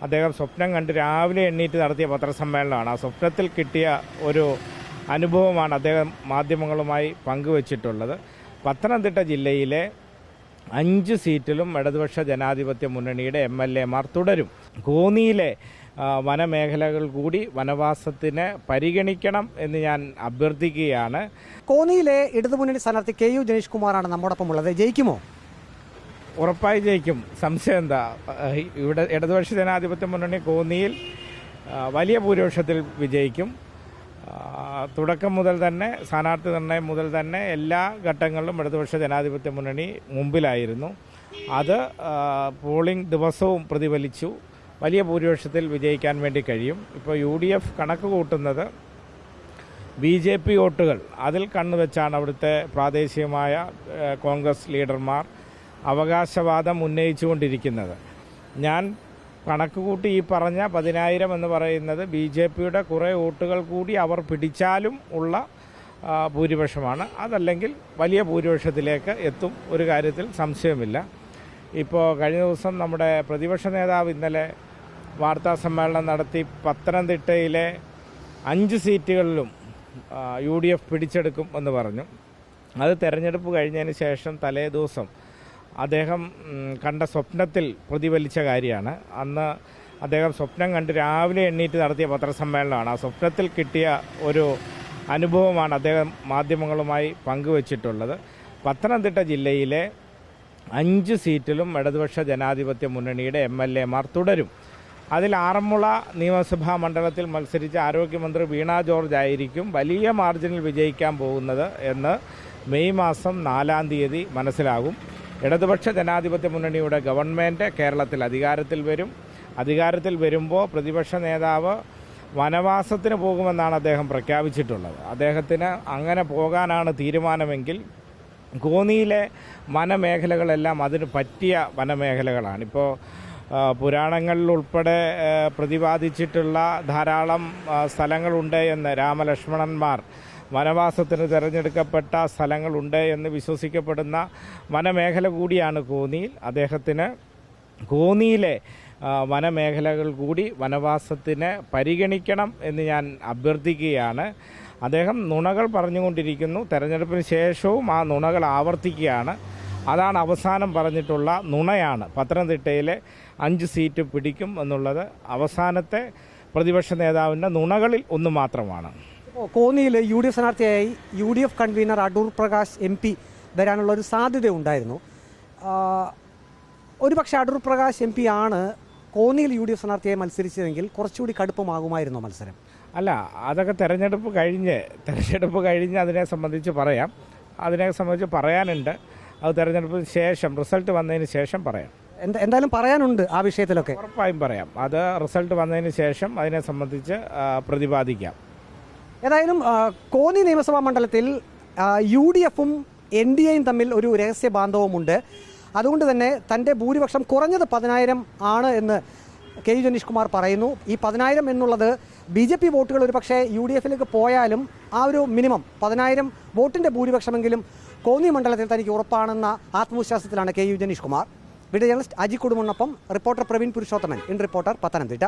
അദ്ദേഹം സ്വപ്നം കണ്ട് രാവിലെ എണ്ണീറ്റ് നടത്തിയ പത്രസമ്മേളനമാണ്. ആ സ്വപ്നത്തിൽ കിട്ടിയ ഒരു അനുഭവമാണ് അദ്ദേഹം മാധ്യമങ്ങളുമായി പങ്കുവച്ചിട്ടുള്ളത്. പത്തനംതിട്ട ജില്ലയിലെ 5 സീറ്റിലും ഇടതുപക്ഷ ജനാധിപത്യ മുന്നണിയുടെ MLA മാർ തുടരും. കോന്നിയിലെ വനമേഖലകൾ കൂടി വനവാസത്തിന് പരിഗണിക്കണം എന്ന് ഞാൻ അഭ്യർത്ഥിക്കുകയാണ്. കോന്നിയിലെ ഇടതുമുന്നണി സ്ഥാനാർത്ഥി KU ജനീഷ് കുമാറാണ് നമ്മോടൊപ്പം ഉള്ളത്. ജയിക്കുമോ? ഉറപ്പായി ജയിക്കും. സംശയം എന്താ? ഇവിടെ ഇടതുപക്ഷ ജനാധിപത്യ മുന്നണി കോന്നിയിൽ വലിയ ഭൂരിപക്ഷത്തിൽ വിജയിക്കും. തുടക്കം മുതൽ തന്നെ, സ്ഥാനാർത്ഥി നിർണയം മുതൽ തന്നെ എല്ലാ ഘട്ടങ്ങളിലും ഇടതുപക്ഷ ജനാധിപത്യ മുന്നണി മുമ്പിലായിരുന്നു. അത് പോളിംഗ് ദിവസവും പ്രതിഫലിച്ചു. വലിയ ഭൂരിപക്ഷത്തിൽ വിജയിക്കാൻ വേണ്ടി കഴിയും. ഇപ്പോൾ UDF കണക്ക് കൂട്ടുന്നത് BJP വോട്ടുകൾ അതിൽ കണ്ണുവെച്ചാണ് അവിടുത്തെ പ്രാദേശികമായ കോൺഗ്രസ് ലീഡർമാർ അവകാശവാദം ഉന്നയിച്ചുകൊണ്ടിരിക്കുന്നത്. ഞാൻ കണക്ക് കൂട്ടി ഈ പറഞ്ഞ 10,000 എന്ന് പറയുന്നത് BJPയുടെ കുറേ വോട്ടുകൾ കൂടി അവർ പിടിച്ചാലും ഉള്ള ഭൂരിപക്ഷമാണ്. അതല്ലെങ്കിൽ വലിയ ഭൂരിപക്ഷത്തിലേക്ക് എത്തും, ഒരു കാര്യത്തിൽ സംശയമില്ല. ഇപ്പോൾ കഴിഞ്ഞ ദിവസം നമ്മുടെ പ്രതിപക്ഷ നേതാവ് ഇന്നലെ വാർത്താ സമ്മേളനം നടത്തി പത്തനംതിട്ടയിലെ 5 സീറ്റുകളിലും UDF പിടിച്ചെടുക്കും എന്ന് പറഞ്ഞു. അത് തെരഞ്ഞെടുപ്പ് കഴിഞ്ഞതിന് ശേഷം തലേ ദിവസം അദ്ദേഹം കണ്ട സ്വപ്നത്തിൽ പ്രതിഫലിച്ച കാര്യമാണ്. അന്ന് അദ്ദേഹം സ്വപ്നം കണ്ട് രാവിലെ എണ്ണീറ്റ് നടത്തിയ പത്രസമ്മേളനമാണ്. ആ സ്വപ്നത്തിൽ കിട്ടിയ ഒരു അനുഭവമാണ് അദ്ദേഹം മാധ്യമങ്ങളുമായി പങ്കുവച്ചിട്ടുള്ളത്. പത്തനംതിട്ട ജില്ലയിലെ 5 സീറ്റിലും ഇടതുപക്ഷ ജനാധിപത്യ മുന്നണിയുടെ MLA മാർ തുടരും. അതിൽ ആറന്മുള നിയമസഭാ മണ്ഡലത്തിൽ മത്സരിച്ച ആരോഗ്യമന്ത്രി വീണ ജോർജ് ആയിരിക്കും വലിയ മാർജിനിൽ വിജയിക്കാൻ പോകുന്നത് എന്ന് മെയ് മാസം 4-ാം തീയതി മനസ്സിലാകും. ഇടതുപക്ഷ ജനാധിപത്യ മുന്നണിയുടെ ഗവൺമെൻറ് കേരളത്തിൽ അധികാരത്തിൽ വരും. അധികാരത്തിൽ വരുമ്പോൾ പ്രതിപക്ഷ നേതാവ് വനവാസത്തിന് പോകുമെന്നാണ് അദ്ദേഹം പ്രഖ്യാപിച്ചിട്ടുള്ളത്. അദ്ദേഹത്തിന് അങ്ങനെ പോകാനാണ് തീരുമാനമെങ്കിൽ കോന്നിയിലെ വനമേഖലകളെല്ലാം അതിന് പറ്റിയ വനമേഖലകളാണ്. ഇപ്പോൾ പുരാണങ്ങളിൽ ഉൾപ്പെടെ പ്രതിപാദിച്ചിട്ടുള്ള ധാരാളം സ്ഥലങ്ങളുണ്ട് എന്ന്, രാമലക്ഷ്മണന്മാർ വനവാസത്തിന് തിരഞ്ഞെടുക്കപ്പെട്ട സ്ഥലങ്ങളുണ്ട് എന്ന് വിശ്വസിക്കപ്പെടുന്ന വനമേഖല കൂടിയാണ് കോന്നിയിൽ. അദ്ദേഹത്തിന് കോന്നിയിലെ വനമേഖലകൾ കൂടി വനവാസത്തിന് പരിഗണിക്കണം എന്ന് ഞാൻ അഭ്യർത്ഥിക്കുകയാണ്. അദ്ദേഹം നുണകൾ പറഞ്ഞുകൊണ്ടിരിക്കുന്നു. തെരഞ്ഞെടുപ്പിന് ശേഷവും ആ നുണകൾ ആവർത്തിക്കുകയാണ്. അതാണ് അവസാനം പറഞ്ഞിട്ടുള്ള നുണയാണ്. പത്തനംതിട്ടയിലെ 5 സീറ്റ് പിടിക്കും എന്നുള്ളത് അവസാനത്തെ പ്രതിപക്ഷ നേതാവിൻ്റെ നുണകളിൽ ഒന്ന് മാത്രമാണ്. കോന്നിയിൽ UDF സ്ഥാനാർത്ഥിയായി UDF convener Adoor Prakash MP വരാനുള്ള ഒരു സാധ്യത ഉണ്ടായിരുന്നു. ഒരുപക്ഷെ അടൂർ പ്രകാശ് MP ആണ് കോന്നിയിൽ UDF സ്ഥാനാർത്ഥിയായി മത്സരിച്ചതെങ്കിൽ കുറച്ചുകൂടി കടുപ്പമാകുമായിരുന്നോ മത്സരം? അല്ല, അതൊക്കെ തെരഞ്ഞെടുപ്പ് കഴിഞ്ഞ് അതിനെ സംബന്ധിച്ച് പറയാം. അതിനെ സംബന്ധിച്ച് പറയാനുണ്ട്. അത് തെരഞ്ഞെടുപ്പിന് ശേഷം, റിസൾട്ട് വന്നതിന് ശേഷം പറയാം. എന്തായാലും പറയാനുണ്ട് ആ വിഷയത്തിലൊക്കെ. ഉറപ്പായും പറയാം. അത് റിസൾട്ട് വന്നതിന് ശേഷം അതിനെ സംബന്ധിച്ച് പ്രതിപാദിക്കാം. ഏതായാലും കോന്നി നിയമസഭാ മണ്ഡലത്തിൽ UDFും NDAയും തമ്മിൽ ഒരു രഹസ്യ ബാന്ധവമുണ്ട്. അതുകൊണ്ട് തന്നെ തൻ്റെ ഭൂരിപക്ഷം കുറഞ്ഞത് 10,000 ആണ് എന്ന് KU ജനീഷ് കുമാർ പറയുന്നു. ഈ 10,000 എന്നുള്ളത് BJP വോട്ടുകൾ ഒരു പക്ഷേ UDFിലേക്ക് പോയാലും ആ ഒരു മിനിമം 10,000 വോട്ടിൻ്റെ ഭൂരിപക്ഷമെങ്കിലും കോന്നി മണ്ഡലത്തിൽ തനിക്ക് ഉറപ്പാണെന്ന ആത്മവിശ്വാസത്തിലാണ് KU Janeesh Kumar. Video journalist Aji കുടുംബനൊപ്പം reporter Praveen Purushothaman, in reporter, Pathanamthitta.